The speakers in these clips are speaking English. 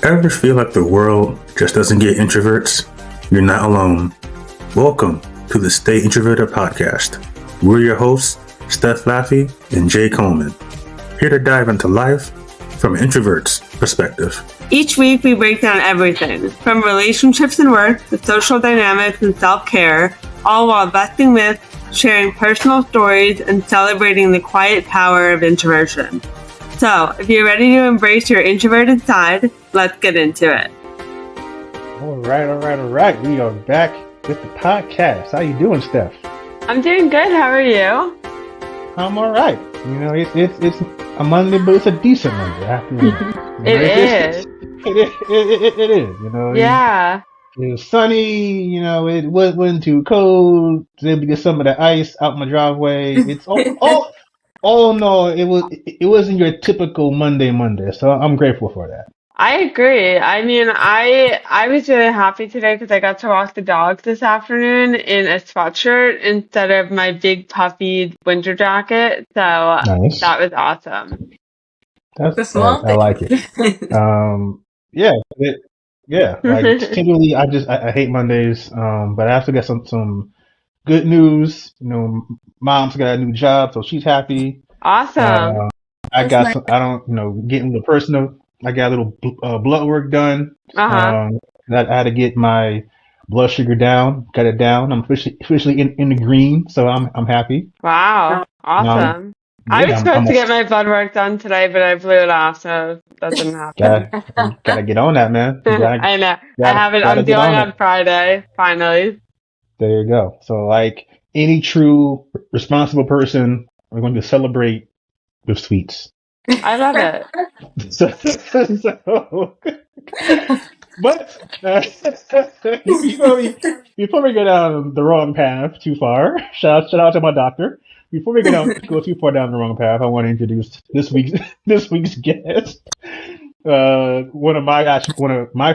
Ever feel like the world just doesn't get introverts? You're not alone. Welcome to the Stay Introverted podcast. We're your hosts, Steph and Jay Coleman, here to dive into life from an introvert's perspective. Each week we break down everything, from relationships and work to social dynamics and self-care, all while busting myths, sharing personal stories, and celebrating the quiet power of introversion. So, if you're ready to embrace your introverted side, let's get into it. All right. We are back with the podcast. How you doing, Steph? I'm doing good. How are you? I'm all right. You know, it's a Monday, but it's a decent Monday. I have to admit. It is. You know. Yeah. It was sunny. You know, it wasn't too cold. I was able to get some of the ice out my driveway. It's all. Oh no, it wasn't your typical Monday, so I'm grateful for that. I agree. I mean, I was really happy today because I got to walk the dog this afternoon in a sweatshirt instead of my big puffy winter jacket. So Nice. that was awesome. That's I like it. Like typically I hate Mondays. But I also got some good news. You know, mom's got a new job, so she's happy. Awesome. I got some, I don't, getting a little personal. I got a little blood work done. I had to get my blood sugar down, cut it down. I'm officially in the green, so I'm happy. Wow. Awesome. I was supposed to get my blood work done today, but I blew it off, so that didn't happen. Gotta get on that, man. I know. I'm doing on Friday, finally. There you go. So, like any true responsible person, we're going to celebrate with sweets. I love it. But before we go down the wrong path too far, shout out to my doctor. Before we go too far down the wrong path, I want to introduce this week's guest. One of my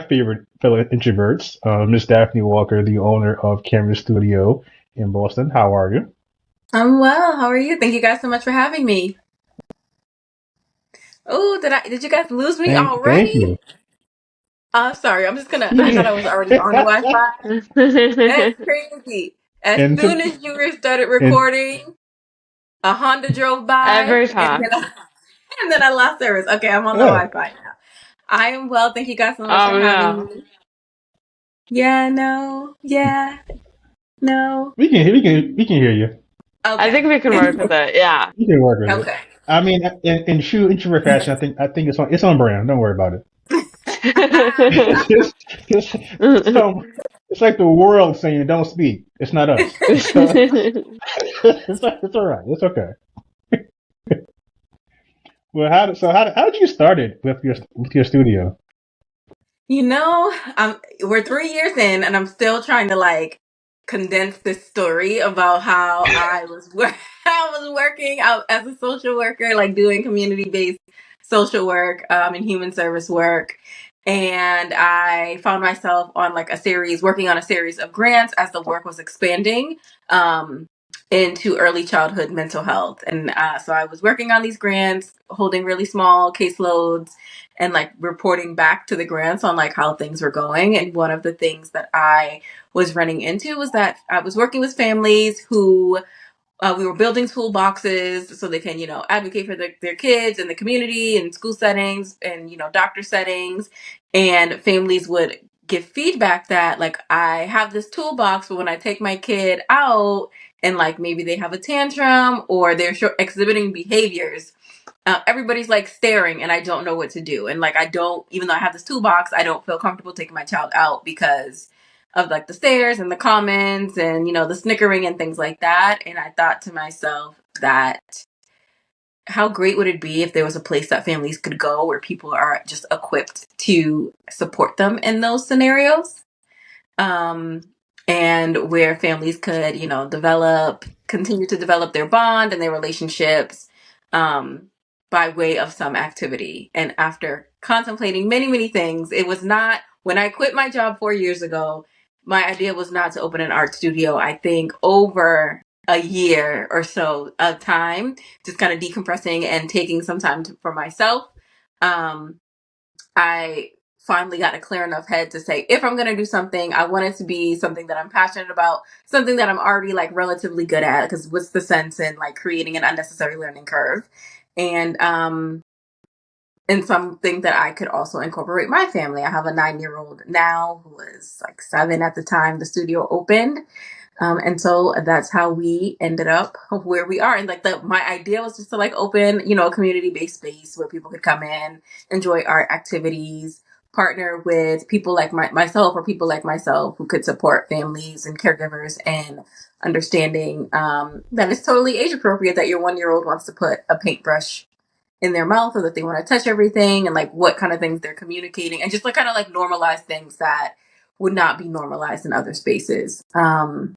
favorite fellow introverts, Miss Daphne Walker, the owner of Canvas Studio in Boston. How are you? I'm well. How are you? Thank you guys so much for having me. Oh, did you guys lose me already? Thank you. Sorry. I thought I was already on the Wi-Fi. That's crazy. As soon as you started recording, a Honda drove by. Every time. And then I lost service. Okay, I'm on the Wi-Fi now. I am well. Thank you guys so much for having me. Yeah, no. We can hear you. Okay. I think we can work with it. Yeah. We can work with it. Okay. I mean, in true introvert fashion, I think it's on brand. Don't worry about it. It's like the world saying don't speak. It's not us. It's all right. It's okay. Well, how did you start it with your studio? We're 3 years in, and I'm still trying to condense this story about how I was working out as a social worker, doing community-based social work and human service work. And I found myself on working on a series of grants as the work was expanding into early childhood mental health. And so I was working on these grants, holding really small caseloads and reporting back to the grants on how things were going. And one of the things that I was running into was that I was working with families who we were building toolboxes so they can, advocate for their kids in the community and school settings and, doctor settings. And families would give feedback that I have this toolbox, but when I take my kid out and maybe they have a tantrum or they're exhibiting behaviors, everybody's staring and I don't know what to do. And even though I have this toolbox, I don't feel comfortable taking my child out because of the stares and the comments and, the snickering and things like that. And I thought to myself that how great would it be if there was a place that families could go where people are just equipped to support them in those scenarios. And where families could, continue to develop their bond and their relationships, by way of some activity. And after contemplating many, many things, it was not, when I quit my job 4 years ago, my idea was not to open an art studio. I think over a year or so of time, just kind of decompressing and taking some time for myself, I finally got a clear enough head to say, if I'm going to do something, I want it to be something that I'm passionate about, something that I'm already like relatively good at, because what's the sense in like creating an unnecessary learning curve? And something that I could also incorporate my family. I have a 9-year-old now who was like 7 at the time the studio opened. And so that's how we ended up where we are. And like my idea was just to like open, a community-based space where people could come in, enjoy art activities, partner with people like myself or people like myself who could support families and caregivers and understanding that it's totally age appropriate that your 1-year-old wants to put a paintbrush in their mouth, or that they want to touch everything, and like what kind of things they're communicating, and just like kind of like normalize things that would not be normalized in other spaces. And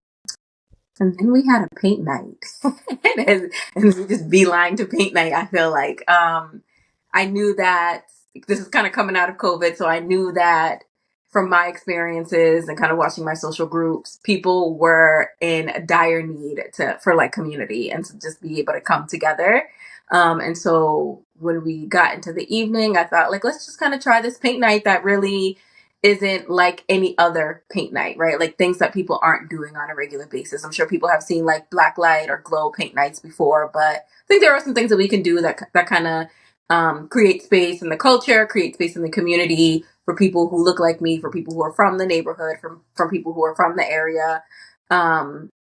then we had a paint night, and we just beeline to paint night. I feel like I knew that this is kind of coming out of COVID, so I knew that from my experiences and kind of watching my social groups, people were in dire need for like community and to just be able to come together. And so when we got into the evening, I thought like, let's just kind of try this paint night that really isn't like any other paint night, right? Like things that people aren't doing on a regular basis. I'm sure people have seen like black light or glow paint nights before, but I think there are some things that we can do that kind of create space in the culture, create space in the community for people who look like me, for people who are from the neighborhood, from people who are from the area.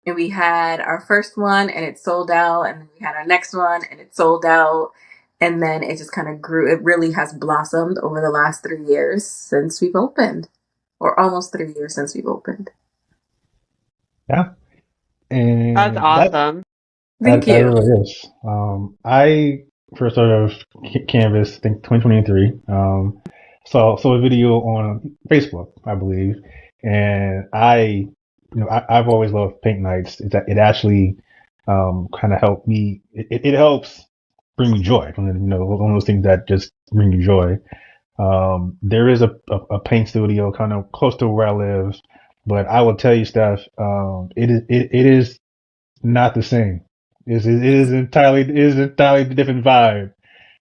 And we had our first one and it sold out, and then we had our next one and it sold out. And then it just kind of grew. It really has blossomed over the last 3 years since we've opened, or almost 3 years since we've opened. Yeah. And That's awesome. Thank that you. really is. I first started Canvas, I think 2023. Saw a video on Facebook, I believe, and I've always loved paint nights. It actually kind of helped me. It helps bring you joy. One of those things that just bring you joy. There is a paint studio kind of close to where I live, but I will tell you, Steph, it is not the same. It is entirely different vibe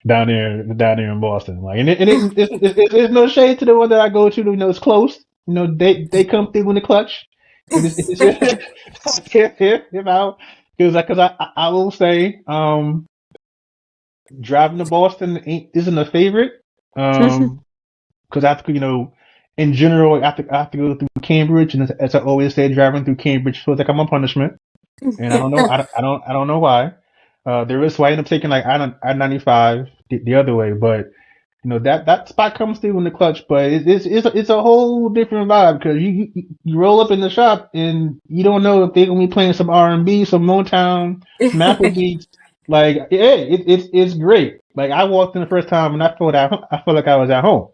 down there in Boston. Like, and there's no shade to the one that I go to. It's close. They come through in the clutch. It's because I will say, driving to Boston isn't a favorite. Because I have to, in general, I have to go through Cambridge, and as I always say, driving through Cambridge feels like I'm on punishment, and I don't know, I don't know why. There is, so I end up taking like I-95 the other way, but that spot comes through in the clutch, but it's a whole different vibe because you roll up in the shop and you don't know if they're gonna be playing some R&B, some Motown, some Afrobeats. Like, yeah, it's great. Like, I walked in the first time and I felt like I was at home.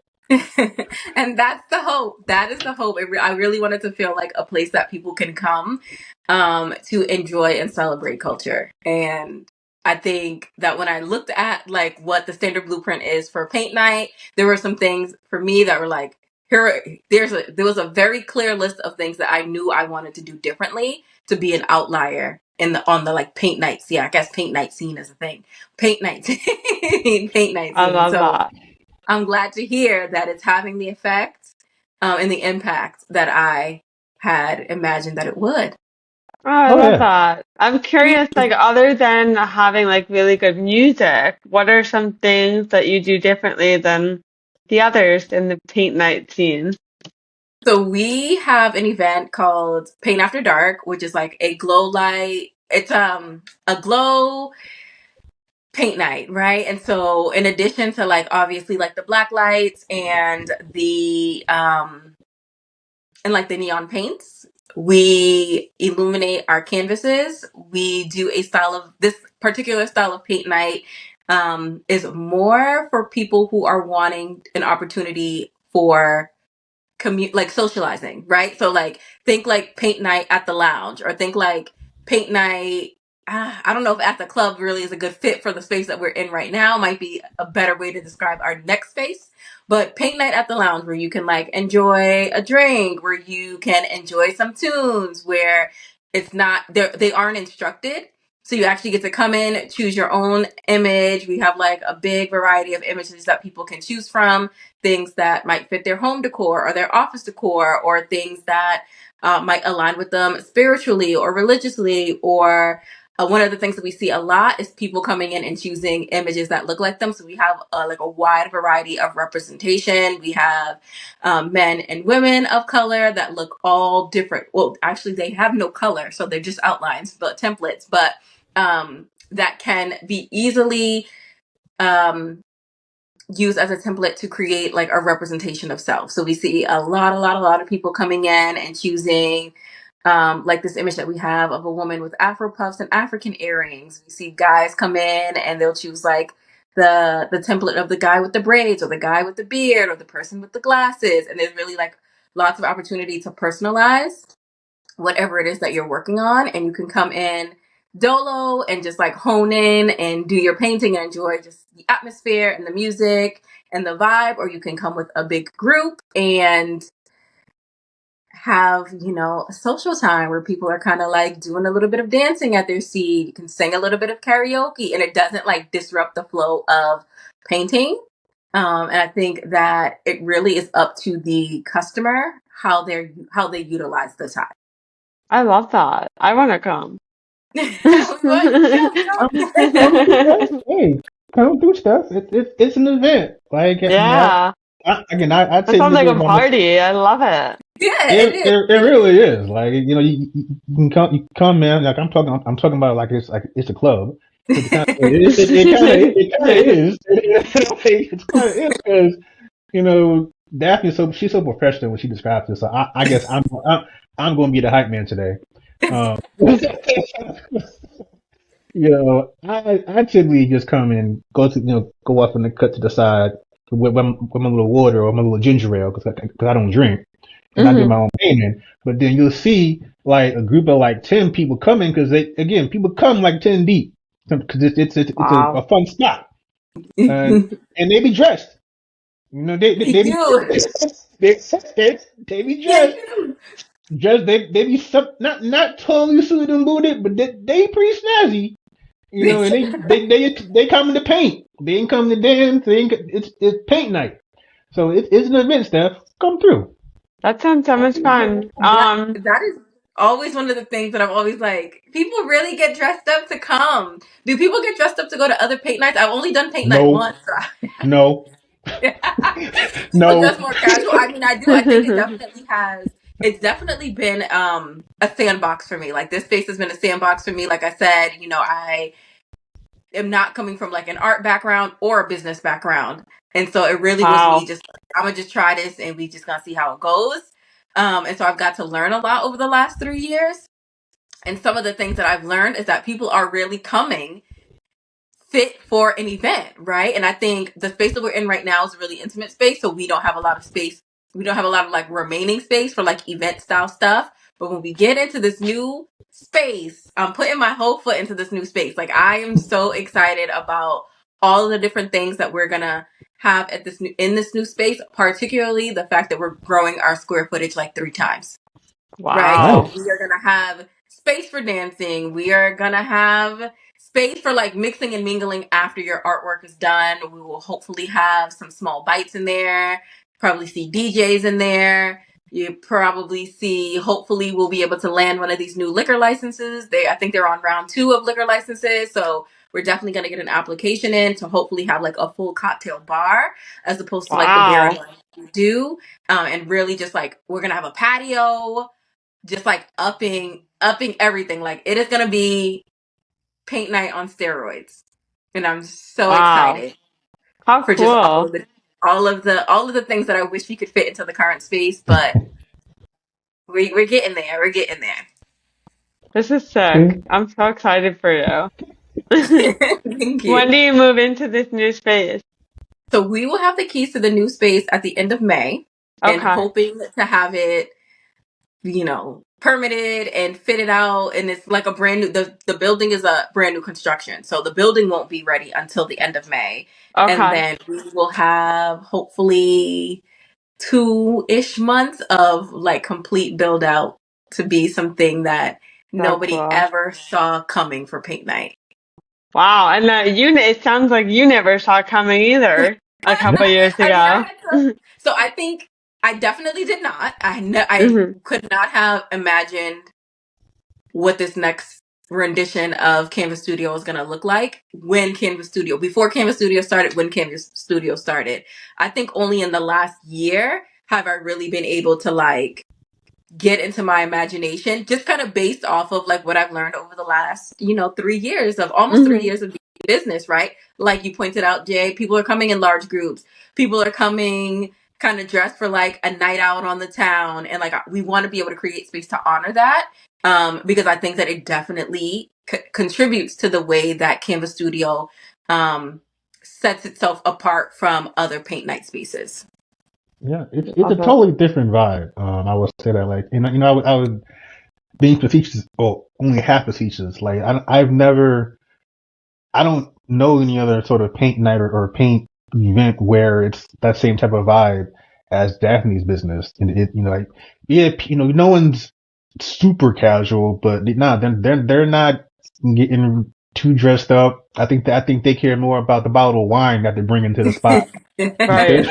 And that's the hope. That is the hope. I really wanted to feel like a place that people can come to enjoy and celebrate culture. And I think that when I looked at like what the standard blueprint is for paint night, there were some things for me that were like, there was a very clear list of things that I knew I wanted to do differently to be an outlier on the like paint night. Yeah, I guess paint night scene is a thing. Paint night, paint night scene. I love that. I'm glad to hear that it's having the effect and the impact that I had imagined that it would. Oh, I love that. I'm curious, like, other than having like really good music, what are some things that you do differently than the others in the paint night scene? So we have an event called Paint After Dark, which is like a glow light. It's a glow paint night, right? And so in addition to like obviously like the black lights and the neon paints, we illuminate our canvases. We do this particular style of paint night is more for people who are wanting an opportunity for like socializing, right? So like think like paint night at the lounge, or think like paint night. I don't know if at the club really is a good fit for the space that we're in right now. Might be a better way to describe our next space. But paint night at the lounge, where you can like enjoy a drink, where you can enjoy some tunes, where it's not they aren't instructed. So you actually get to come in, choose your own image. We have like a big variety of images that people can choose from, things that might fit their home decor or their office decor, or things that might align with them spiritually or religiously. Or one of the things that we see a lot is people coming in and choosing images that look like them. So we have like a wide variety of representation. We have men and women of color that look all different. Well, actually, they have no color, so they're just outlines, but templates. But that can be easily used as a template to create like a representation of self. So we see a lot of people coming in and choosing like this image that we have of a woman with Afro puffs and African earrings. We see guys come in and they'll choose like the template of the guy with the braids, or the guy with the beard, or the person with the glasses. And there's really like lots of opportunity to personalize whatever it is that you're working on. And you can come in dolo and just like hone in and do your painting and enjoy just the atmosphere and the music and the vibe. Or you can come with a big group and have, you know, a social time where people are kind of like doing a little bit of dancing at their seat. You can sing a little bit of karaoke and it doesn't like disrupt the flow of painting. And I think that it really is up to the customer how they utilize the time. I love that. I want to come. Hey, come through, Steph. It's an event. Like, Yeah. I'd That say sounds like a maybe party. I love it. Yeah, it really is. Like, you know, you can come in. Like I'm talking about like it's a club. It kind of is. It kind of is because you know Daphne. She's so professional when she describes this. So I guess I'm going to be the hype man today. You know, I typically just come and go off and cut to the side with my little water or my little ginger ale because I don't drink and I do my own painting. But then you'll see like a group of like 10 people coming because people come like 10 deep because it's a fun spot and they be dressed. You know, they be they be dressed. Just they be not totally suited and booted, but they pretty snazzy. You know, and they come to paint. They ain't come to dance. It's paint night. So it's an event, Steph. Come through. That sounds so much fun. That is always one of the things that I'm always like, people really get dressed up to come. Do people get dressed up to go to other paint nights? I've only done paint night once. No. No. Just more casual. I mean, I do. I think it's definitely been a sandbox for me. Like this space has been a sandbox for me. Like I said, you know, I am not coming from like an art background or a business background. And so it really was me just, I'm going to just try this and we just going to see how it goes. And so I've got to learn a lot over the last 3 years. And some of the things that I've learned is that people are really coming fit for an event, right? And I think the space that we're in right now is a really intimate space. So we don't have a lot of space. We don't have a lot of like remaining space for like event style stuff. But when we get into this new space, I'm putting my whole foot into this new space. Like I am so excited about all of the different things that we're going to have at in this new space, particularly the fact that we're growing our square footage like 3 times. Wow. Right? So we are going to have space for dancing. We are going to have space for like mixing and mingling after your artwork is done. We will hopefully have some small bites in there. Probably see DJs in there. You probably see, hopefully we'll be able to land one of these new liquor licenses. I think they're on round 2 of liquor licenses. So we're definitely going to get an application in to hopefully have like a full cocktail bar as opposed to like the beer and wine we do. And really just like, we're going to have a patio, just like upping everything. Like it is going to be paint night on steroids. And I'm so excited. How for cool. Just all of the things that I wish we could fit into the current space, but we're getting there. We're getting there. This is sick. I'm so excited for you. Thank you. When do you move into this new space? So we will have the keys to the new space at the end of May, and hoping to have it, you know, permitted and fitted out. And it's like a brand new, the building is a brand new construction. So the building won't be ready until the end of May. And then we will have hopefully 2-ish months of like complete build out to be something that nobody cool. ever saw coming for paint night. Wow, and it sounds like you never saw coming either a couple years I mean, ago. so I think I definitely did not. I Mhm. could not have imagined what this next rendition of Canvas Studio is going to look like before Canvas Studio started, when Canvas Studio started. I think only in the last year have I really been able to like get into my imagination, just kind of based off of like what I've learned over the last, 3 years of almost 3 years of business, right? Like you pointed out, Jay, people are coming in large groups. People are coming kind of dressed for like a night out on the town. And like, we want to be able to create space to honor that. Because I think that it definitely contributes to the way that Canvas Studio, sets itself apart from other paint night spaces. Yeah, it's a totally different vibe. I would say that, like, I would being facetious, or only half facetious. Like, I don't know any other sort of paint night or paint event where it's that same type of vibe as Daphne's business. And like, yeah, no one's super casual, but they're not getting too dressed up. I think they care more about the bottle of wine that they bring into the spot. Right.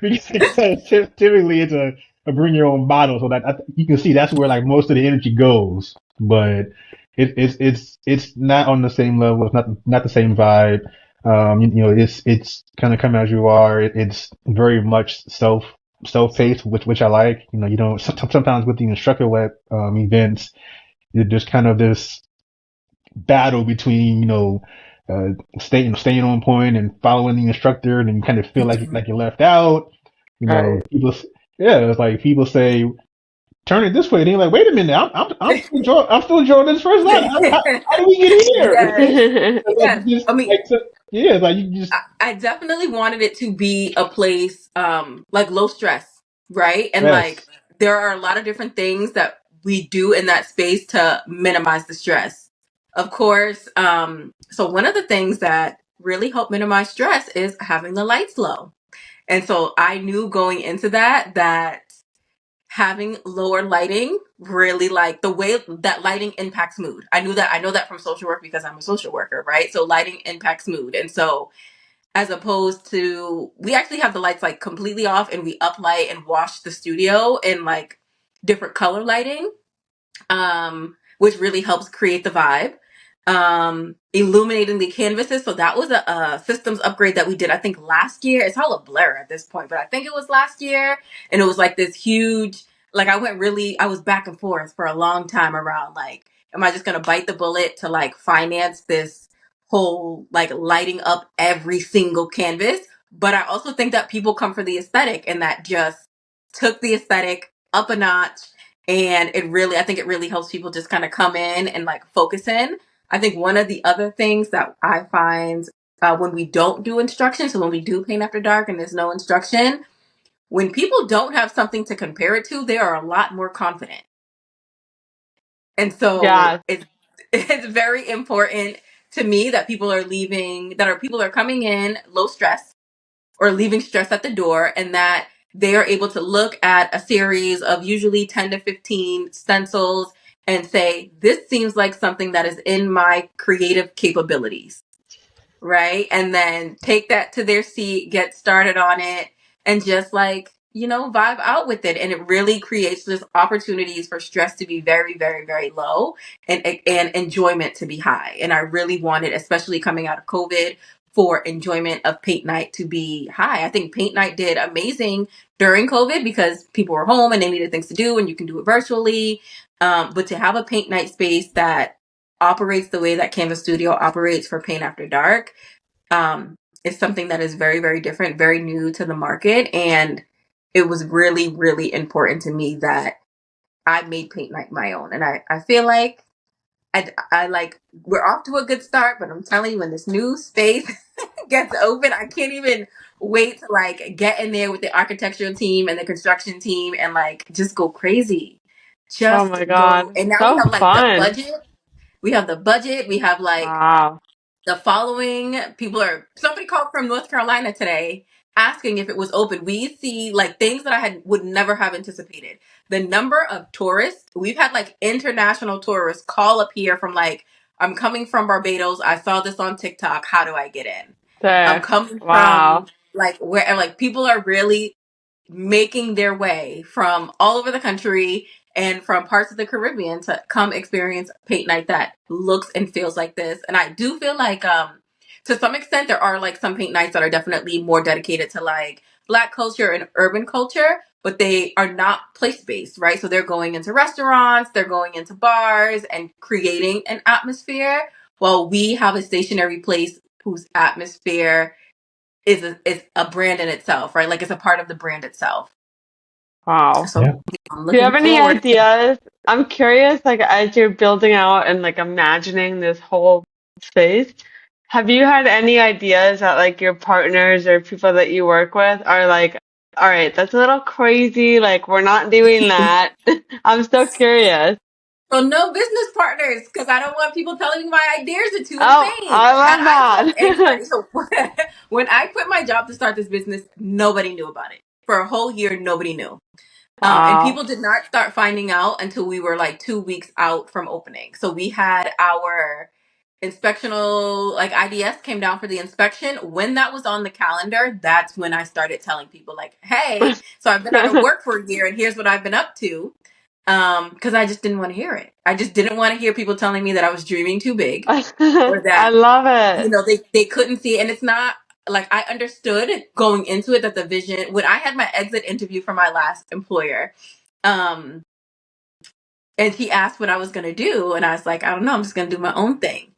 Because typically it's a bring your own bottle, so that you can see that's where like most of the energy goes. But it's not on the same level. It's not the same vibe. It's kind of come as you are. It's very much self-paced, which I like. You don't sometimes with the instructor led events, there's kind of this battle between staying on point and following the instructor, and then you kind of feel like you're left out. Right. It's like people say turn it this way, and you're like, wait a minute, I'm still enjoying this first line. How did we get Yes. here? Yes. I mean, Yeah, like you just I definitely wanted it to be a place like low stress, right? And like yes, there are a lot of different things that we do in that space to minimize the stress. Of course, so one of the things that really help minimize stress is having the lights low. And so I knew going into that having lower lighting really, like the way that lighting impacts mood. I know that from social work because I'm a social worker, right? So lighting impacts mood. And so as opposed to, we actually have the lights like completely off and we uplight and wash the studio in like different color lighting, which really helps create the vibe. Illuminating the canvases, so that was a systems upgrade that we did I think last year. It's all a blur at this point, but I think it was last year. And it was like this huge, like I was back and forth for a long time around like, am I just gonna bite the bullet to like finance this whole like lighting up every single canvas? But I also think that people come for the aesthetic, and that just took the aesthetic up a notch. And I think it really helps people just kind of come in and like focus in. I think one of the other things that I find when we don't do instruction, so when we do paint after dark and there's no instruction, when people don't have something to compare it to, they are a lot more confident. And so Yeah. it's very important to me that people are coming in low stress or leaving stress at the door, and that they are able to look at a series of usually 10 to 15 stencils and say, this seems like something that is in my creative capabilities, right? And then take that to their seat, get started on it, and just like, vibe out with it. And it really creates this opportunities for stress to be very, very, very low, and enjoyment to be high. And I really wanted, especially coming out of COVID, for enjoyment of paint night to be high. I think paint night did amazing during COVID because people were home and they needed things to do, and you can do it virtually. But to have a paint night space that operates the way that Canvas Studio operates for Paint After Dark, is something that is very, very different, very new to the market. And it was really, really important to me that I made Paint Night my own. And I feel like I like, we're off to a good start, but I'm telling you, when this new space gets open, I can't even wait to like get in there with the architectural team and the construction team and like just go crazy. Oh Just my go. God. And now we So have like the fun. budget. We have the budget. We have like Wow. the following. Somebody called from North Carolina today asking if it was open, we see like things that would never have anticipated. The number of tourists, we've had like international tourists call up here from like, I'm coming from Barbados. I saw this on TikTok. How do I get in? I'm Sick. coming Wow. from like where like people are really making their way from all over the country and from parts of the Caribbean to come experience paint night that looks and feels like this. And I do feel like to some extent there are like some paint nights that are definitely more dedicated to like Black culture and urban culture, but they are not place-based, right? So they're going into restaurants, they're going into bars and creating an atmosphere, while we have a stationary place whose atmosphere is a brand in itself, right? Like it's a part of the brand itself. Wow. So Yeah. I'm Do you have looking any forward. ideas? I'm curious, like as you're building out and like imagining this whole space, have you had any ideas that like your partners or people that you work with are like, all right, that's a little crazy, like we're not doing that. I'm so curious. So no business partners, because I don't want people telling me my ideas are too Oh, insane. I And love I told that. anybody. So when I quit my job to start this business, nobody knew about it. For a whole year, nobody knew. And Wow. people did not start finding out until we were like 2 weeks out from opening. So we had our inspectional, like IDS came down for the inspection. When that was on the calendar, that's when I started telling people like, hey, so I've been out of work for a year and here's what I've been up to. Because I just didn't want to hear it. I just didn't want to hear people telling me that I was dreaming too big or I that, love it. they couldn't see it. And it's not like I understood going into it that the vision, when I had my exit interview for my last employer, and he asked what I was going to do. And I was like, I don't know, I'm just going to do my own thing.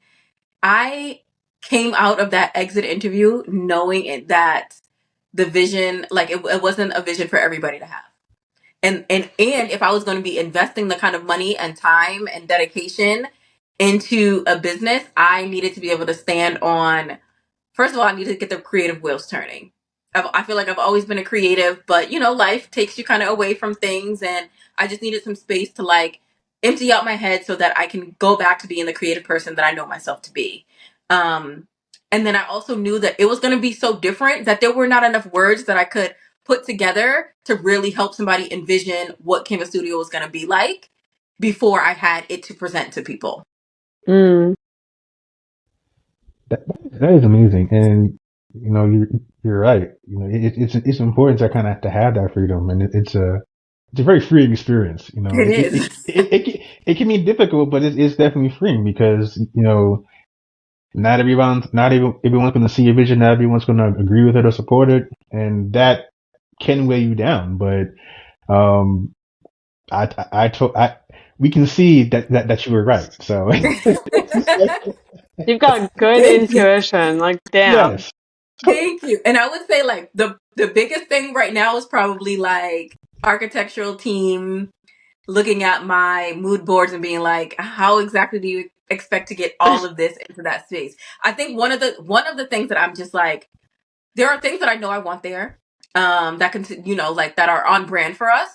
I came out of that exit interview knowing that the vision, like it wasn't a vision for everybody to have. And if I was going to be investing the kind of money and time and dedication into a business, I needed to be able to stand on, first of all, I needed to get the creative wheels turning. I feel like I've always been a creative, but life takes you kind of away from things, and I just needed some space to like empty out my head so that I can go back to being the creative person that I know myself to be. Um, and then I also knew that it was going to be so different that there were not enough words that I could put together to really help somebody envision what Canvas Studio was going to be like before I had it to present to people. Mm. That is amazing, and you're right. It's important to kind of to have that freedom, and it's a very freeing experience. It is. It can be difficult, but it's definitely freeing because not everyone's going to see your vision, not everyone's going to agree with it or support it, and that can weigh you down. But um, we can see that you were right. So You've got good Thank you. intuition. Like, damn. yes. Thank you. And I would say like the biggest thing right now is probably like architectural team looking at my mood boards and being like, how exactly do you expect to get all of this into that space? I think one of the things that I'm just like, there are things that I know I want there, that can, like that are on brand for us.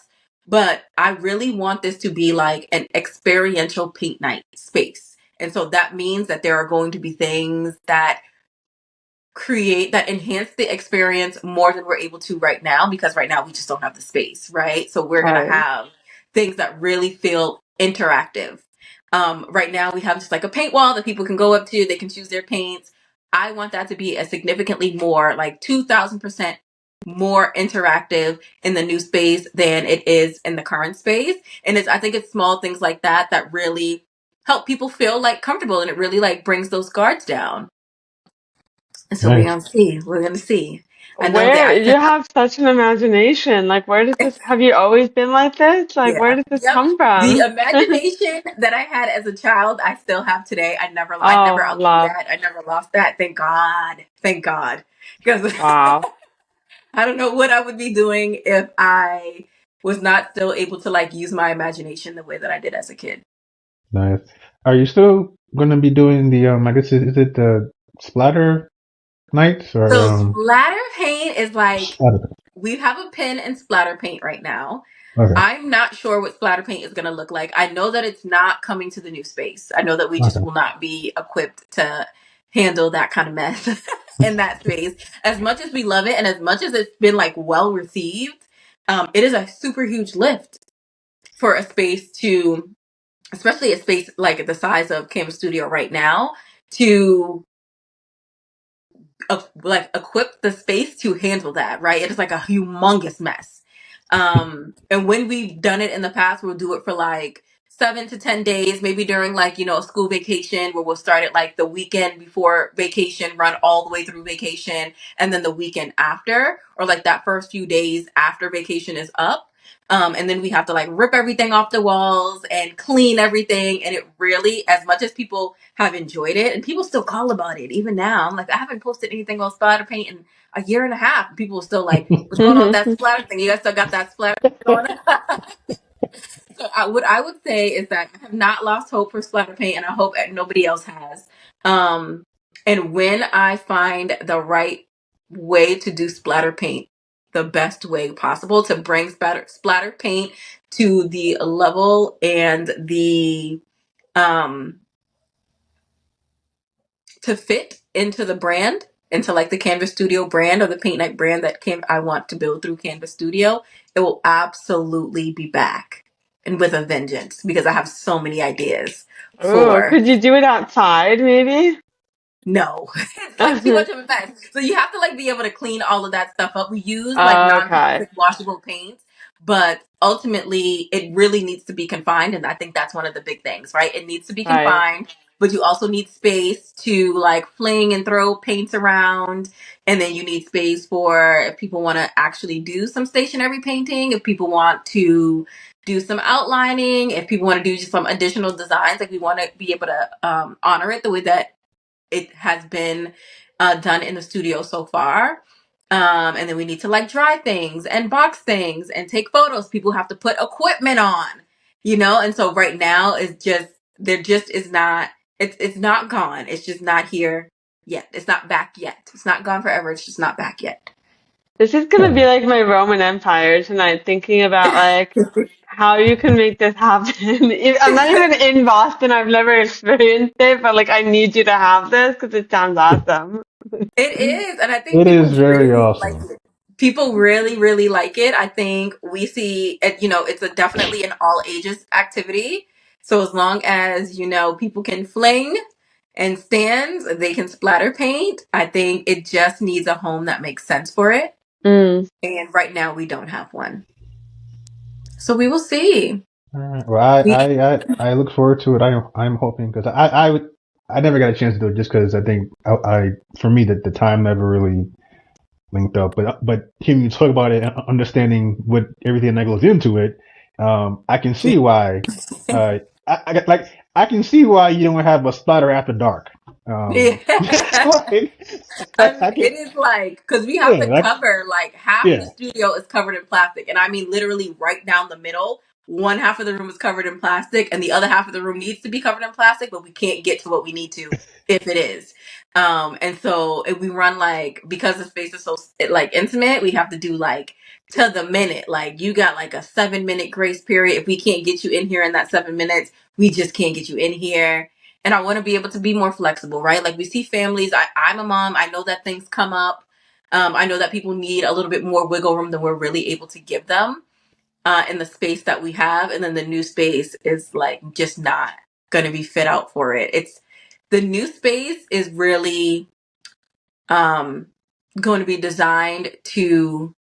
But I really want this to be like an experiential paint night space. And so that means that there are going to be things that enhance the experience more than we're able to right now, because right now we just don't have the space, right? So we're gonna Right. have things that really feel interactive. Right now we have just like a paint wall that people can go up to, they can choose their paints. I want that to be a significantly more, like 2,000% more interactive in the new space than it is in the current space. And I think it's small things like that that really help people feel like comfortable, and it really like brings those guards down. So we're Nice. gonna see. We're gonna see. I know Where that you have such an imagination. Like, where does this, have you always been like this? Like, where yeah. does this Yep. come The from? imagination that I had as a child, I still have today. I never Oh, outgrew love. that. I never lost that. Thank God. Thank God. Because Wow. I don't know what I would be doing if I was not still able to like use my imagination the way that I did as a kid. Nice. Are you still going to be doing the I guess is it the splatter nights or So splatter paint is like, splatter? we have a pen and splatter paint right now. Okay. I'm not sure what splatter paint is going to look like. I know that it's not coming to the new space. I know that we just Okay. will not be equipped to handle that kind of mess in that space. As much as we love it and as much as it's been like well received, it is a super huge lift for a space to, especially a space like the size of Canvas Studio right now, to like equip the space to handle that, right? It is like a humongous mess. And when we've done it in the past, we'll do it for like 7 to 10 days, maybe during like, a school vacation where we'll start it like the weekend before vacation, run all the way through vacation, and then the weekend after, or like that first few days after vacation is up. And then we have to like rip everything off the walls and clean everything. And it really, as much as people have enjoyed it, and people still call about it, even now, I'm like, I haven't posted anything on splatter paint in a year and a half. People are still like, what's going on with that splatter thing? You guys still got that splatter going on? So what I would say is that I have not lost hope for splatter paint, and I hope nobody else has. And when I find the right way to do splatter paint, the best way possible to bring splatter paint to the level and the to fit into the brand, into like the Canvas Studio brand or the Paint Night brand that I want to build through Canvas Studio, it will absolutely be back and with a vengeance, because I have so many ideas Oh, for. could you do it outside, maybe? No, it's like too much of a mess. So you have to like be able to clean all of that stuff up. We use like Okay. non-toxic washable paints, but ultimately it really needs to be confined. And I think that's one of the big things, right? It needs to be Right. confined, but you also need space to like fling and throw paints around. And then you need space for if people want to actually do some stationary painting, if people want to do some outlining, if people want to do just some additional designs, like we want to be able to honor it the way that it has been done in the studio so far. And then we need to like dry things and box things and take photos. People have to put equipment on, and so right now there just is not, it's not gone. It's just not here yet. It's not back yet. It's not gone forever. It's just not back yet. This is gonna be like my Roman Empire tonight, thinking about like how you can make this happen. I'm not even in Boston. I've never experienced it, but like I need you to have this because it sounds awesome. It is, and I think It people is very really like awesome. it. People really, really like it. I think we see it, it's definitely an all ages activity. So as long as, people can fling and stand, they can splatter paint. I think it just needs a home that makes sense for it. Mm. And right now we don't have one. So we will see. All right. Well, I look forward to it. I'm hoping, because I never got a chance to do it just because I think for me that the time never really linked up. But hearing you talk about it, and understanding what everything that goes into it, I can see why. I can see why you don't have a splatter after dark. Yeah. Like, I mean, I it can, is like, because we have yeah, to cover like half the yeah. studio is covered in plastic. And I mean, literally right down the middle, one half of the room is covered in plastic and the other half of the room needs to be covered in plastic, but we can't get to what we need to if it is. And so if we run like, because the space is so like intimate, we have to do like to the minute. Like you got like a 7-minute grace period. If we can't get you in here in that 7 minutes, we just can't get you in here. And I want to be able to be more flexible, right? Like we see families. I'm a mom. I know that things come up. I know that people need a little bit more wiggle room than we're really able to give them in the space that we have. And then the new space is like just not going to be fit out for it. The new space is really going to be designed to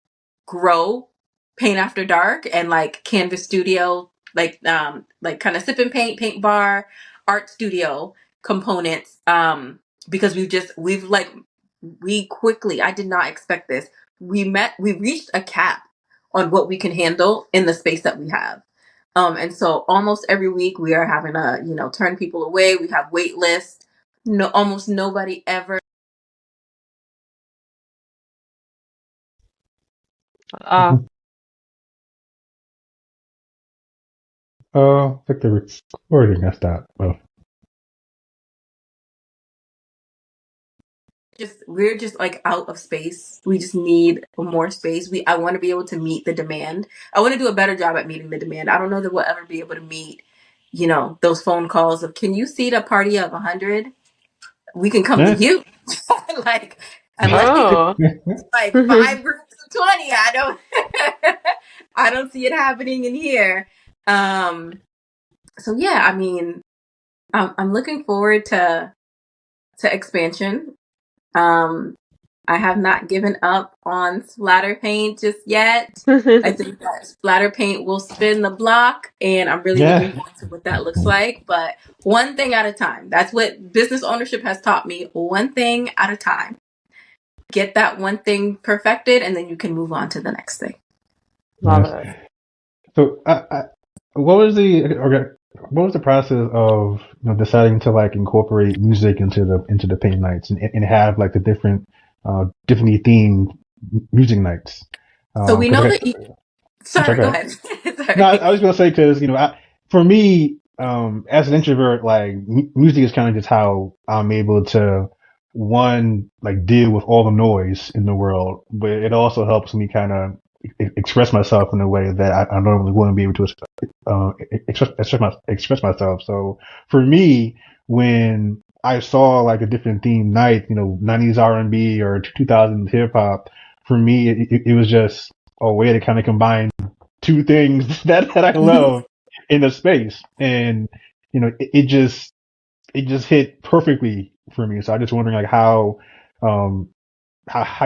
grow Paint After Dark and like Canvas Studio, like kind of sip and paint bar, art studio components. Because we quickly, I did not expect this. We reached a cap on what we can handle in the space that we have. And so almost every week we are having to, turn people away. We have wait lists. No, almost nobody ever. Uh, Oh, I think the recording has stopped. Oh. We're just like out of space. We just need more space. I want to be able to meet the demand. I want to do a better job at meeting the demand. I don't know that we'll ever be able to meet, those phone calls of, can you seat a party of 100? we can come to you. Like, unless Oh. like 5 groups of 20, I don't I don't see it happening in here. So yeah, I mean, I'm looking forward to expansion. I have not given up on splatter paint just yet. I think that splatter paint will spin the block, and I'm really looking forward to what that looks like. But one thing at a time. That's what business ownership has taught me. One thing at a time. Get that one thing perfected, and then you can move on to the next thing. Love it. So, what was the process of deciding to like incorporate music into the paint nights and have like the differently themed music nights? So we know that. Sorry, Sorry, go ahead. Sorry. No, I was gonna say because for me, as an introvert, like music is kind of just how I'm able to like deal with all the noise in the world, but it also helps me kind of express myself in a way that I normally wouldn't be able to express myself. So for me, when I saw like a different theme night, 90s R&B or 2000s hip hop, for me it was just a way to kind of combine two things that I love in the space, and it just hit perfectly for me. So I'm just wondering like how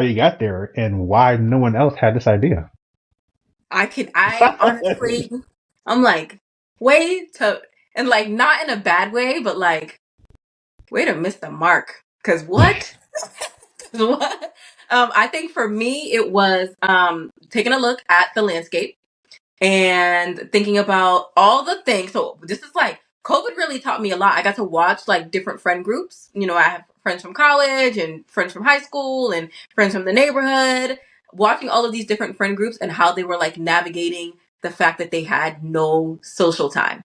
you got there and why no one else had this idea. I honestly, I'm like, and like not in a bad way, but like, way to miss the mark. Cause what? What? I think for me, it was taking a look at the landscape and thinking about all the things. So this is like, COVID really taught me a lot. I got to watch like different friend groups. I have friends from college and friends from high school and friends from the neighborhood, watching all of these different friend groups and how they were like navigating the fact that they had no social time.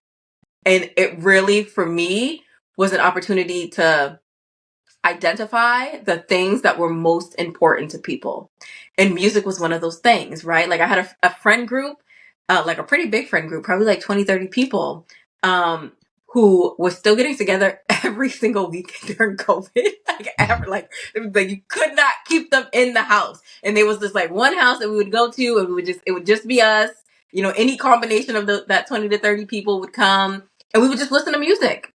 And it really, for me, was an opportunity to identify the things that were most important to people. And music was one of those things, right? Like I had a friend group, like a pretty big friend group, probably like 20, 30 people, who were still getting together every single week during COVID. Like it was like you could not keep them in the house. And there was this like one house that we would go to, and it would just be us. Any combination of that 20 to 30 people would come, and we would just listen to music.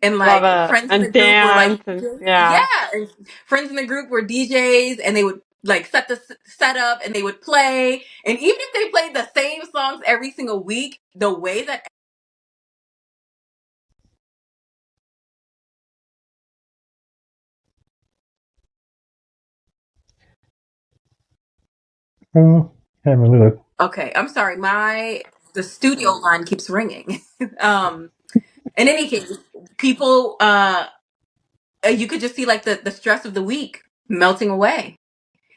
And like friends in the group were like, and friends in the group were DJs, and they would like set the setup, and they would play. And even if they played the same songs every single week, the way that okay, I'm sorry, the studio line keeps ringing. In any case, people, you could just see like the stress of the week melting away.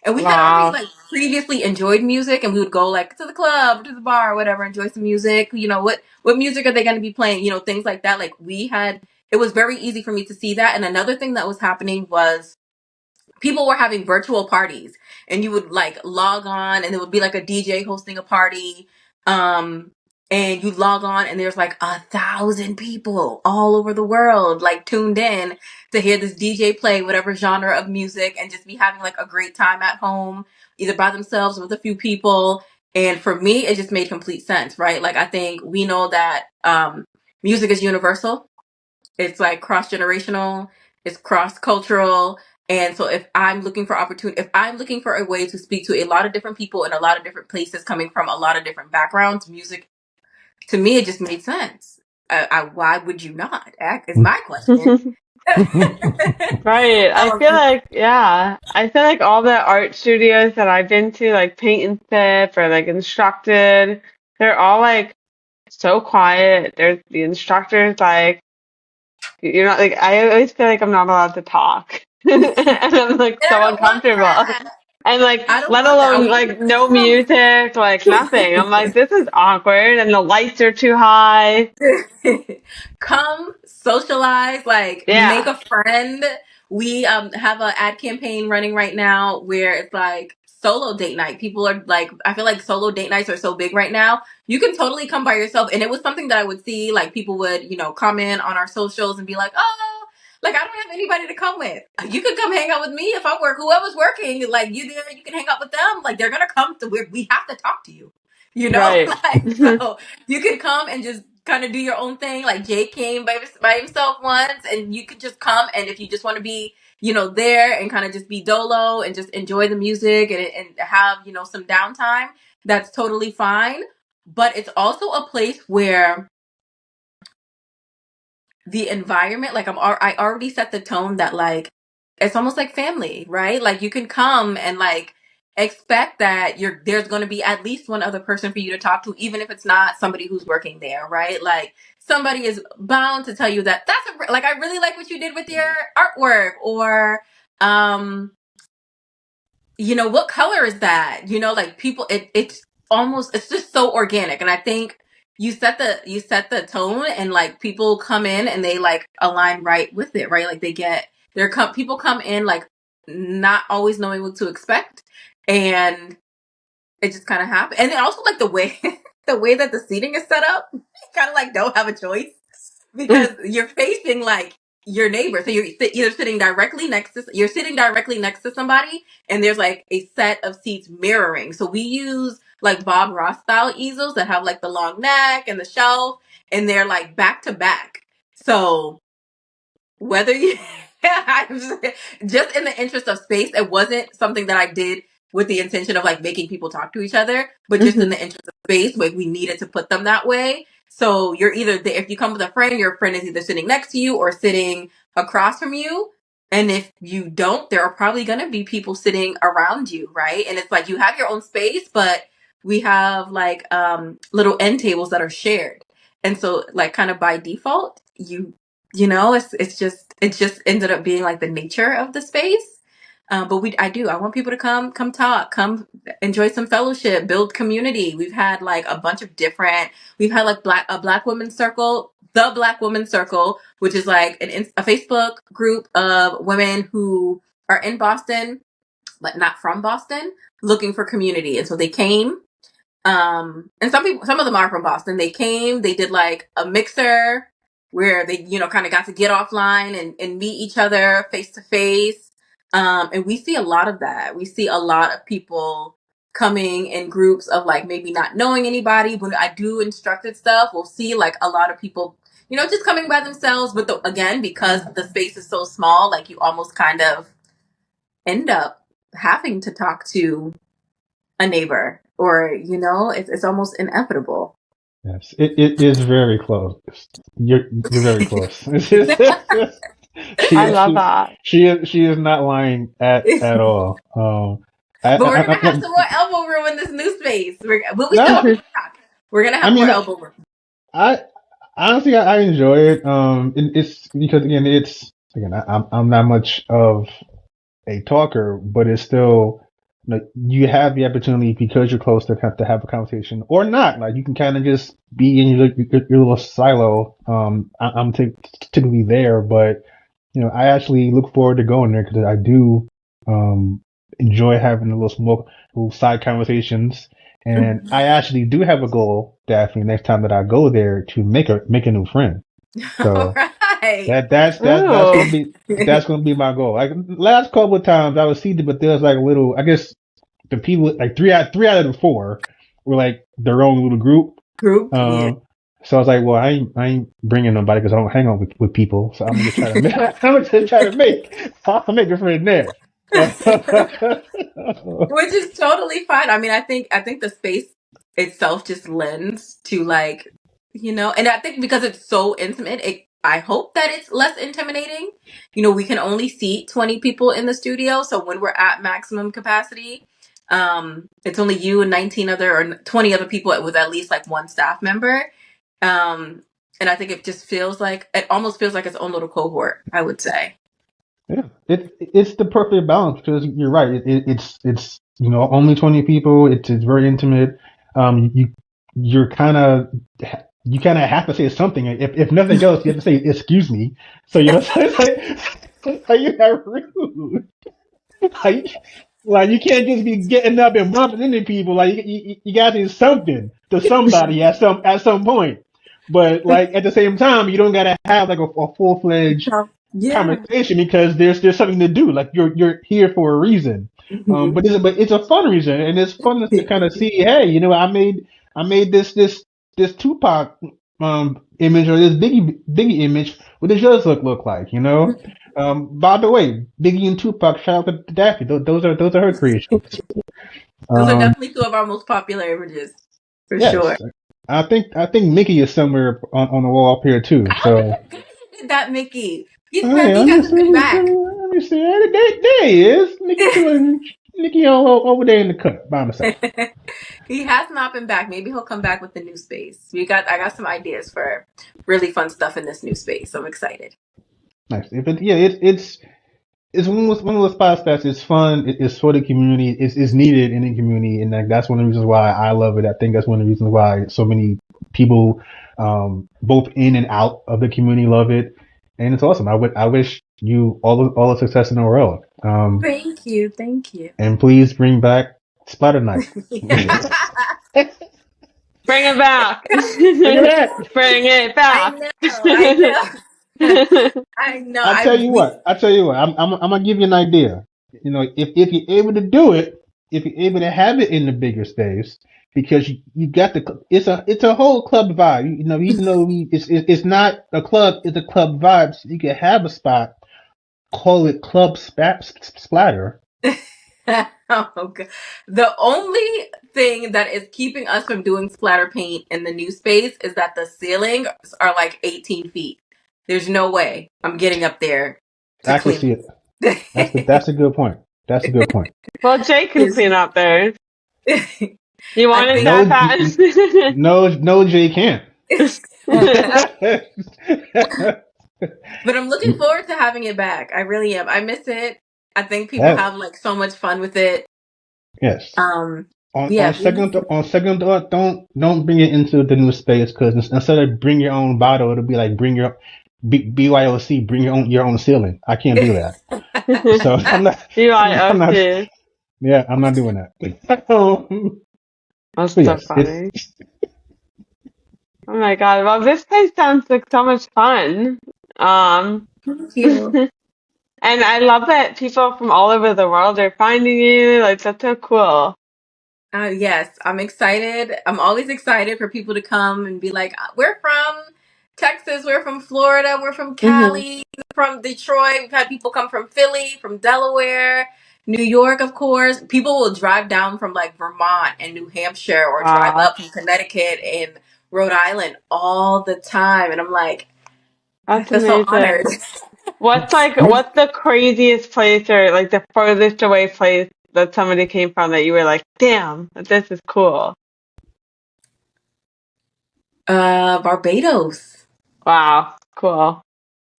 And we had already like previously enjoyed music, and we would go like to the club, to the bar, or whatever, enjoy some music. What music are they going to be playing? Things like that. Like it was very easy for me to see that. And another thing that was happening was people were having virtual parties, and you would like log on, and there would be like a DJ hosting a party. And you log on, and there's like 1,000 people all over the world, like tuned in to hear this DJ play whatever genre of music and just be having like a great time at home, either by themselves or with a few people. And for me, it just made complete sense, right? Like, I think we know that music is universal. It's like cross-generational, it's cross-cultural. And so if I'm looking for opportunity, if I'm looking for a way to speak to a lot of different people in a lot of different places coming from a lot of different backgrounds, music, to me, it just made sense. Why would you not? Is my question. Right. I feel like all the art studios that I've been to, like Paint and Sip or like Instructed, they're all like so quiet. The instructor's like, you're not like, I always feel like I'm not allowed to talk. And I'm like so uncomfortable. And like, let alone like no music, like nothing. I'm like, this is awkward, and the lights are too high. Come socialize, like make a friend. We have an ad campaign running right now where it's like solo date night. People are like, I feel like solo date nights are so big right now. You can totally come by yourself. And it was something that I would see, like people would, comment on our socials and be like, oh, Like, I don't have anybody to come with. You can come hang out with me if I work. Whoever's working, like, you there, you can hang out with them. Like, they're going to come to where we have to talk to you, you know? Right. Like, so you can come and just kind of do your own thing. Like, Jay came by himself once, and you could just come. And if you just want to be, there and kind of just be dolo and just enjoy the music and have, some downtime, that's totally fine. But it's also a place where the environment, like I already set the tone that like it's almost like family, right? Like you can come and like expect that there's going to be at least one other person for you to talk to, even if it's not somebody who's working there, right? Like somebody is bound to tell you that like I really like what you did with your artwork, or what color is that? Like people, it's just so organic, and I think you set the tone, and like people come in and they like align right with it, right? Like people come in like not always knowing what to expect, and it just kind of happens. And then also like the way the way that the seating is set up, you kind of like don't have a choice because you're facing like your neighbor. So you're sitting directly next to somebody, and there's like a set of seats mirroring. So we use like Bob Ross style easels that have like the long neck and the shelf, and they're like back to back. So whether you just in the interest of space, it wasn't something that I did with the intention of like making people talk to each other, but just in the interest of space, like we needed to put them that way. So you're either there, if you come with a friend, your friend is either sitting next to you or sitting across from you. And if you don't, there are probably going to be people sitting around you, right? And it's like you have your own space, but we have like little end tables that are shared. And so like kind of by default, it just ended up being like the nature of the space. But I want people to come talk, come enjoy some fellowship, build community. We've had like we've had like a Black Women's Circle, the Black Women's Circle, which is like a Facebook group of women who are in Boston, but not from Boston, looking for community. And so they came, and some of them are from Boston. They came, they did like a mixer where they, kind of got to get offline and meet each other face to face. And we see a lot of that. We see a lot of people coming in groups of like maybe not knowing anybody. When I do instructed stuff, we'll see like a lot of people, just coming by themselves. But again, because the space is so small, like you almost kind of end up having to talk to a neighbor, or, it's almost inevitable. Yes, it is very close. You're very close. I love that. She is not lying at all. But we're gonna have some more elbow room in this new space. We're gonna have more elbow room. I honestly I enjoy it. It's because I'm not much of a talker, but it's still like you have the opportunity because you're close to have a conversation or not. Like you can kind of just be in your little silo. I'm typically there, but I actually look forward to going there because I do enjoy having a little side conversations. And I actually do have a goal, Daphne, next time that I go there to make a new friend. So right. that's gonna be my goal. Like last couple of times I was seated, but there's like a little. I guess the people like three out of the four were like their own little group. Yeah. So I was like, well, I ain't bringing nobody because I don't hang out with people. So I'm gonna try to make a friend there. Which is totally fine. I mean, I think the space itself just lends to like, and I think because it's so intimate, I hope that it's less intimidating. We can only seat 20 people in the studio. So when we're at maximum capacity, it's only you and 20 other people with at least like one staff member. And I think it almost feels like its own little cohort, I would say. Yeah, it's the perfect balance because you're right. It's only 20 people. It's very intimate. You kind of have to say something. If nothing else, you have to say excuse me. So are you that rude? Like you can't just be getting up and bumping into people. Like you got to do something to somebody at some point. But like at the same time, you don't gotta have like a full-fledged conversation because there's something to do. Like you're here for a reason. Mhm. But it's a fun reason, and it's fun to kind of see. Hey, I made this Tupac image or this Biggie image. What does yours look like? By the way, Biggie and Tupac. Shout out to Daphne. Those are her creations. Those are Um, definitely two of our most popular images, for sure. yes, I think Mickey is somewhere on the wall up here too. I So. forgot he did that, Mickey. Oh He yeah, hasn't been back. let me see. There he is. Nikki over there in the cut by himself. He has not been back. Maybe he'll come back with the new space. I got some ideas for really fun stuff in this new space. I'm excited. Nice. It's one of those spots that is fun. It's for the community. It's needed in the community, and that's one of the reasons why I love it. I think that's one of the reasons why so many people, both in and out of the community, love it, and it's awesome. I wish you all the success in the world. Thank you. Thank you. And please bring back Splatter Night. Bring it back. Bring it back. Bring it I back. know. I know. I tell you what. I'm gonna give you an idea. If you're able to do it, if you're able to have it in the bigger space, because you got it's a whole club vibe. Even though it's not a club, it's a club vibe. So you can have a spot, call it Club Splatter. Oh, God. The only thing that is keeping us from doing splatter paint in the new space is that the ceilings are like 18 feet. There's no way I'm getting up there to I can clean see it. That's a good point. That's a good point. Well, Jay can clean up there. You want it No, that fast? no, Jay can't. But I'm looking forward to having it back. I really am. I miss it. I think people have like so much fun with it. Yes. Yeah. On second thought, don't bring it into the new space, because instead of bring your own bottle, it'll be like bring your BYOC, bring your own ceiling. I can't do that. So I'm not. BYOC. Yeah, I'm not doing that. That's so funny. Oh my god! Well, this place sounds like so much fun. Thank you. And I love that people from all over the world are finding you. Like, that's so cool. Yes, I'm excited. I'm always excited for people to come and be like, we're from Texas, we're from Florida, we're from Cali, from Detroit. We've had people come from Philly, from Delaware, New York, of course. People will drive down from like Vermont and New Hampshire, or drive up from Connecticut and Rhode Island all the time. And I'm like, I That's feel so honored. amazing. What's the craziest place, or like the furthest away place that somebody came from that you were like, damn, this is cool? Barbados. Wow, cool.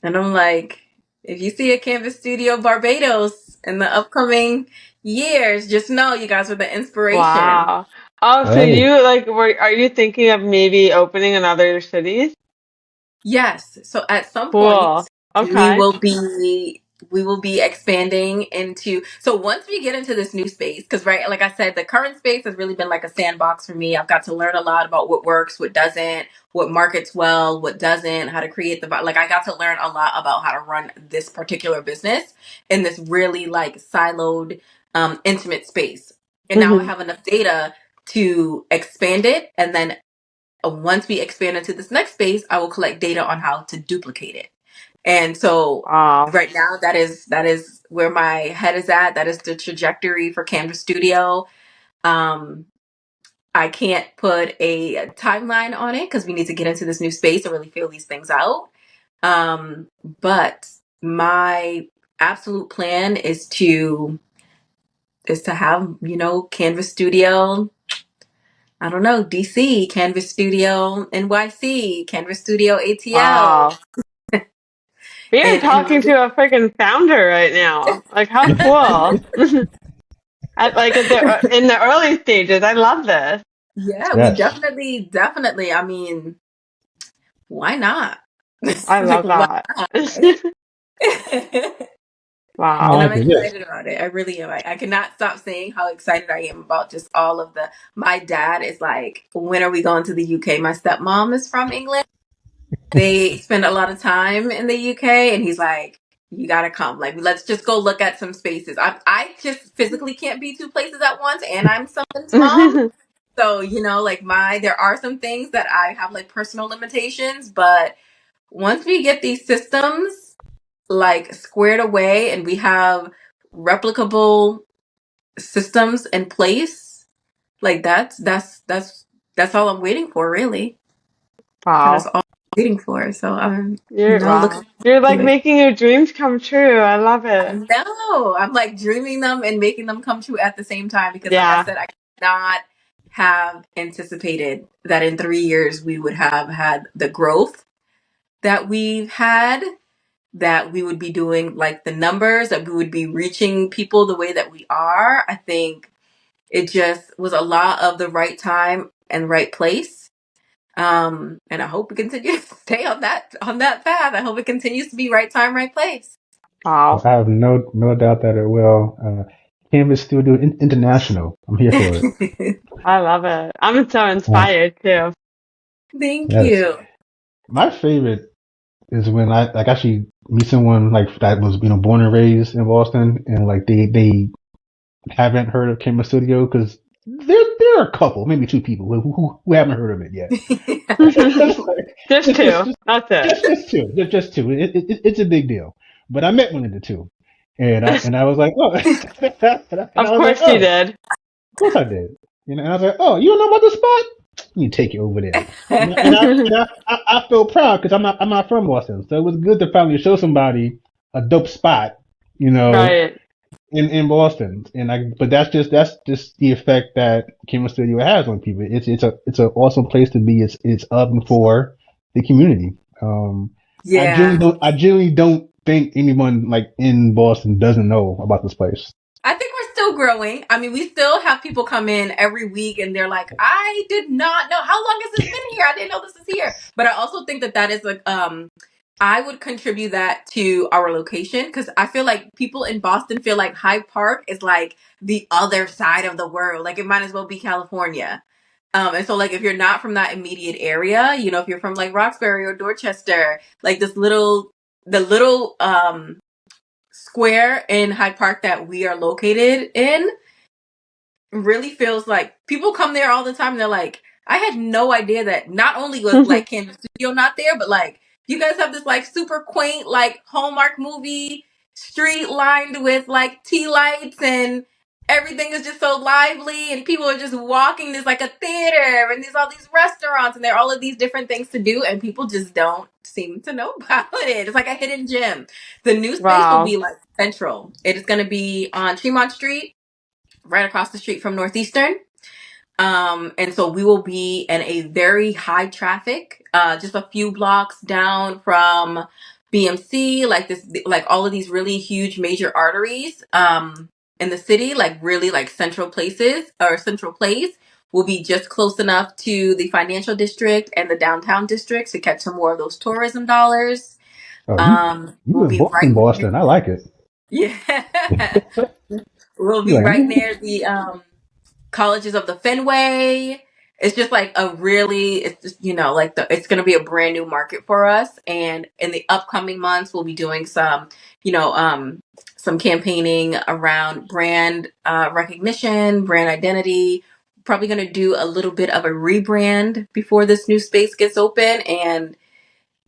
And I'm like, if you see a Canvas Studio Barbados in the upcoming years, just know you guys were the inspiration. Wow. Oh, so you are you thinking of maybe opening in other cities? Yes. So at some Cool. point, Okay. we will be expanding into, so once we get into this new space, because right, like I said, the current space has really been like a sandbox for me. I've got to learn a lot about what works, what doesn't, what markets well, what doesn't, how to create like I got to learn a lot about how to run this particular business in this really like siloed, intimate space. And now I have enough data to expand it, and then once we expand into this next space, I will collect data on how to duplicate it. And so right now, that is where my head is at. That is the trajectory for Canvas Studio. I can't put a timeline on it because we need to get into this new space and really feel these things out. But my absolute plan is to have, Canvas Studio, I don't know, DC, Canvas Studio NYC, Canvas Studio ATL. Wow. We are talking to a freaking founder right now. Like, how cool. In the early stages. I love this. Yeah, we definitely, I mean, why not? I love that. Wow. And I'm excited about it. I really am. I cannot stop saying how excited I am about just all of my dad is like, when are we going to the UK? My stepmom is from England. They spend a lot of time in the UK, and he's like, you gotta come. Like, let's just go look at some spaces. I just physically can't be 2 places at once, and I'm someone's mom. So, like there are some things that I have like personal limitations, but once we get these systems like squared away and we have replicable systems in place, like that's all I'm waiting for, really. That's Wow. all I'm waiting for. So Wow. looking You're to like it. making your dreams come true. I love I it. know. I'm like dreaming them and making them come true at the same time because, like I Yeah. said, I could not have anticipated that in 3 years we would have had the growth that we've had, that we would be doing like the numbers, that we would be reaching people the way that we are. I think it just was a lot of the right time and right place. And I hope we continue to stay on that path. I hope it continues to be right time, right place. Well, Wow. I have no doubt that it will. Canvas Studio International. I'm here for it. I love it. I'm so Uh, inspired too. Thank yes. you. My favorite is when I like actually meet someone like that was born and raised in Boston, and like they haven't heard of Canvas Studio because there are a couple, maybe 2 people who haven't heard of it yet. It's like, Just just, just, two. just, That's it. just two. It's a big deal. But I met one of the two, and I was like, oh, and Of I was like, course you oh, of did. course I did. And I was like, oh, you don't know about the spot? You take it over there. And I feel proud because I'm not from Boston, so it was good to finally show somebody a dope spot, you know, Right. in Boston. But that's just the effect that Kima Studio has on people. It's an awesome place to be. It's of and for the community. Yeah. I genuinely don't think anyone like in Boston doesn't know about this place. I think we're still growing. I mean, we still have people come in every week and they're like, I did not know. How long has this been here? I didn't know this is here. But I also think that is like, I would contribute that to our location because I feel like people in Boston feel like Hyde Park is like the other side of the world. Like it might as well be California. And so like if you're not from that immediate area, if you're from like Roxbury or Dorchester, like the little square in Hyde Park that we are located in really feels like people come there all the time and they're like, I had no idea that not only was like Canvas Studio not there, but like you guys have this like super quaint like Hallmark movie street lined with like tea lights and everything is just so lively and people are just walking. There's like a theater and there's all these restaurants and there are all of these different things to do and people just don't seem to know about it. It's like a hidden gem. The new space will Wow. be like central. It is going to be on Tremont Street, right across the street from Northeastern. And so we will be in a very high traffic, just a few blocks down from BMC, like all of these really huge major arteries, in the city, like really like central places or central place will be just close enough to the financial district and the downtown districts to catch some more of those tourism dollars. Oh, you We'll in be Boston, right Boston. I like it. yeah. We'll You be like, right near the colleges of the Fenway. It's just like it's just, like it's going to be a brand new market for us. And in the upcoming months, we'll be doing some campaigning around brand recognition, brand identity. Probably going to do a little bit of a rebrand before this new space gets open. And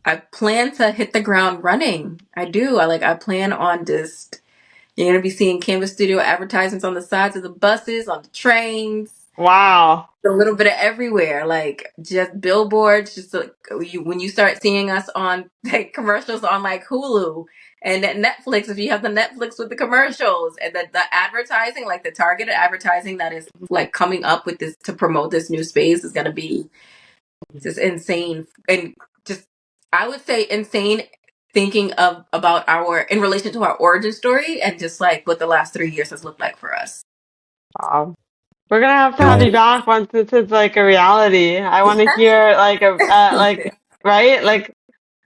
I plan to hit the ground running. I do. I plan on just, you're going to be seeing Canvas Studio advertisements on the sides of the buses, on the trains, Wow. a little bit of everywhere, like just billboards. Just like when you start seeing us on like commercials on like Hulu and Netflix, if you have the Netflix with the commercials and the advertising, like the targeted advertising that is like coming up with this to promote this new space is going to be just insane. And just, I would say insane thinking about in relation to our origin story and just like what the last 3 years has looked like for us. Wow. We're gonna have to have yeah, you back once this is like a reality. I want to hear like right, like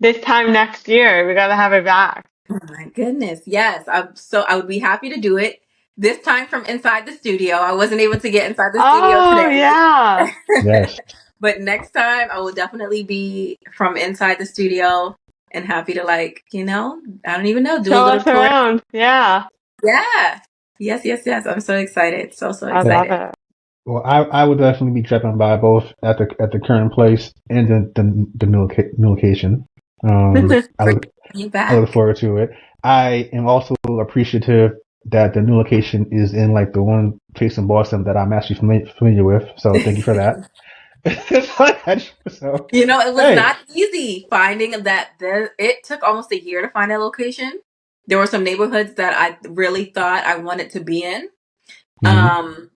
this time next year. We gotta have it back. Oh my goodness. Yes. I would be happy to do it this time from inside the studio. I wasn't able to get inside the studio Oh today. yeah. yes. But next time I will definitely be from inside the studio. and happy to I don't even know, do a Show little us tour. around. Yeah. Yeah. Yes. I'm so excited. So I love excited. it. Well, I would definitely be dropping by both at the current place and the new location. You I look back. forward to it. I am also Mm-hmm. appreciative that the new location is in like the one place in Boston that I'm actually familiar with. So thank you for that. So It was hey, not easy finding that. It took almost a year to find a location. There were some neighborhoods that I really thought I wanted to be in. mhm.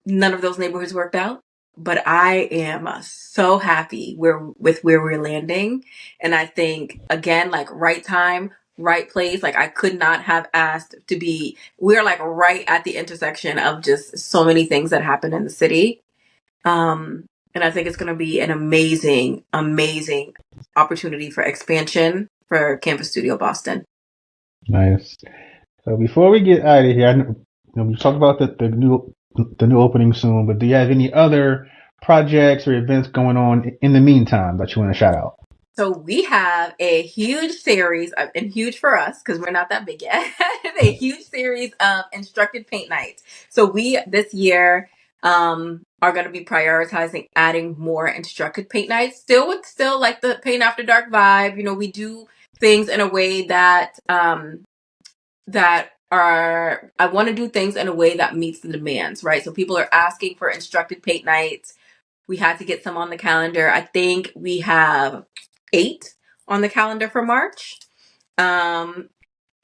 None of those neighborhoods worked out, but I am so happy with where we're landing. And I think, again, like right time, right place. Like I could not have asked to be. We're like right at the intersection of just so many things that happen in the city. Um, and I think it's going to be an amazing, amazing opportunity for expansion for Campus Studio Boston. Nice. So before we get out of here, we talked about the new opening soon, but do you have any other projects or events going on in the meantime that you want to shout out? So we have a huge series, and huge for us because we're not that big yet, a huge series of instructed paint nights. So we, this year, are going to be prioritizing adding more instructed paint nights, still like the paint after dark vibe. We do things in a way that, I want to do things in a way that meets the demands, right? So people are asking for instructed paint nights. We had to get some on the calendar. I think we have 8 on the calendar for March.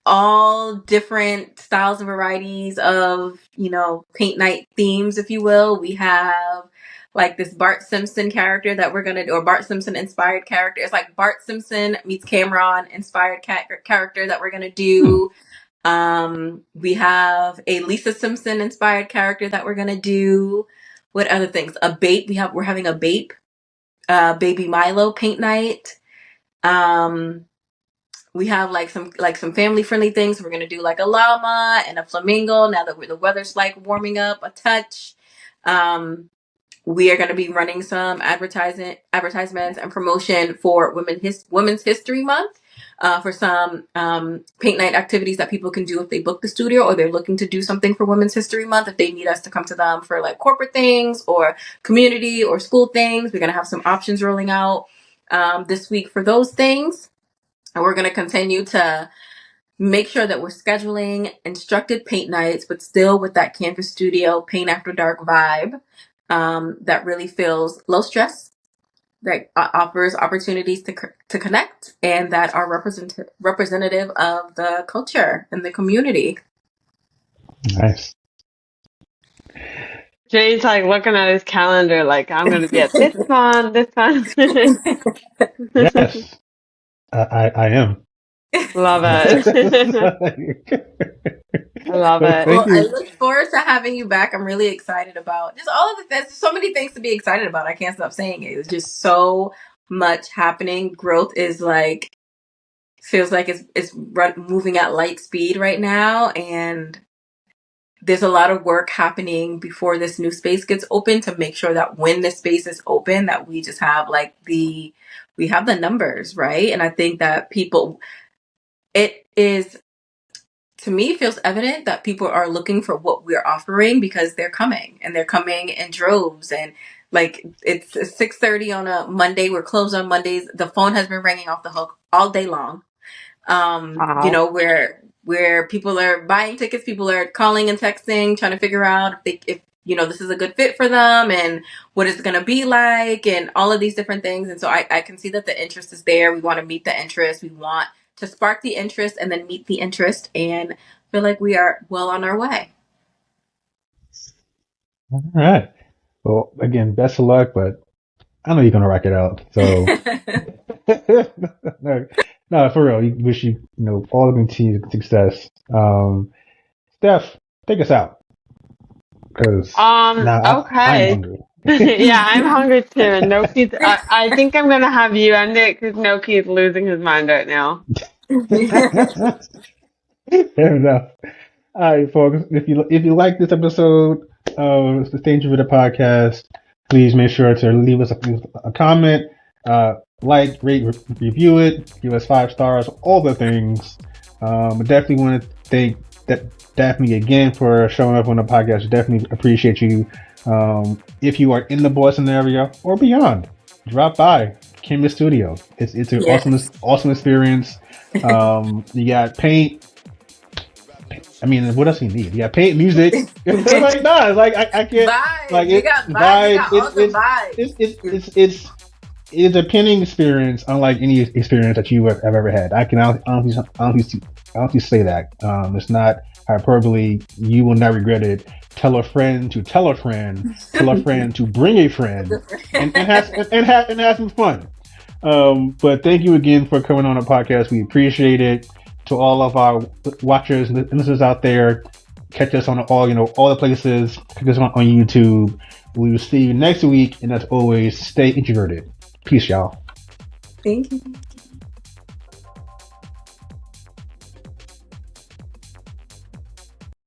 All different styles and varieties of, paint night themes, if you will. We have like this Bart Simpson character that we're going to do, or Bart Simpson inspired character. It's like Bart Simpson meets Cameron inspired character that we're going to do. We have a Lisa Simpson inspired character that we're going to do. What other things? A Bape. We're having a Bape, Baby Milo paint night. We have some family friendly things. We're gonna do like a llama and a flamingo. Now that the weather's like warming up a touch, we are going to be running some advertisements and promotion for Women's History Month. For some paint night activities that people can do if they book the studio or they're looking to do something for Women's History Month. If they need us to come to them for like corporate things or community or school things, we're going to have some options rolling out this week for those things. And we're going to continue to make sure that we're scheduling instructed paint nights, but still with that Campus Studio paint after dark vibe that really feels low stress, that offers opportunities to connect, and that are representative of the culture and the community. Nice. Jay's like looking at his calendar, like I'm going to be at this one, this one. Yes, I am. Love it. I love Well, it. thank Well, I you. look forward to having you back. I'm really excited about just all of the things. So many things to be excited about. I can't stop saying it. It's just so much happening. Growth is feels like it's moving at light speed right now, and there's a lot of work happening before this new space gets open to make sure that when this space is open, that we just have we have the numbers, right? And I think that it is, to me, feels evident that people are looking for what we're offering because they're coming in droves. And like it's 6:30 on a Monday. We're closed on Mondays. The phone has been ringing off the hook all day long. Wow. Where people are buying tickets, people are calling and texting, trying to figure out if this is a good fit for them and what it's going to be like and all of these different things. And so I can see that the interest is there. We want to meet the interest. We want to spark the interest and then meet the interest, and feel like we are well on our way. All right. Well, again, best of luck, but I know you're gonna rock it out. So, no, no, for real. We wish you all the continued success. Steph, take us out because now I'm Okay. hungry. Yeah, I'm hungry too. And Noki's, I think I'm gonna have you end it because Noki is losing his mind right now. Fair enough. All right, folks. If you like this episode of the Stage of the podcast, please make sure to leave us a comment. like, rate, review it, give us 5 stars, all the things. I definitely want to thank Daphne again for showing up on the podcast. Definitely appreciate you. If you are in the Boston area or beyond, drop by Kim's Studio. It's an awesome experience. You got paint. I mean, what else do you need? You got paint, music. It's like, nah, it's like I can't. Vibes. Like, You got vibes. You got vibes. It's a pinning experience, unlike any experience that you have ever had. I can honestly say that. It's not hyperbole. You will not regret it. Tell a friend to tell a friend, tell a friend to bring a friend, and have some fun. But thank you again for coming on the podcast. We appreciate it. To all of our watchers and listeners out there, catch us on all the places. Catch us on YouTube. We will see you next week, and as always, stay introverted. Peace, y'all. Thank you.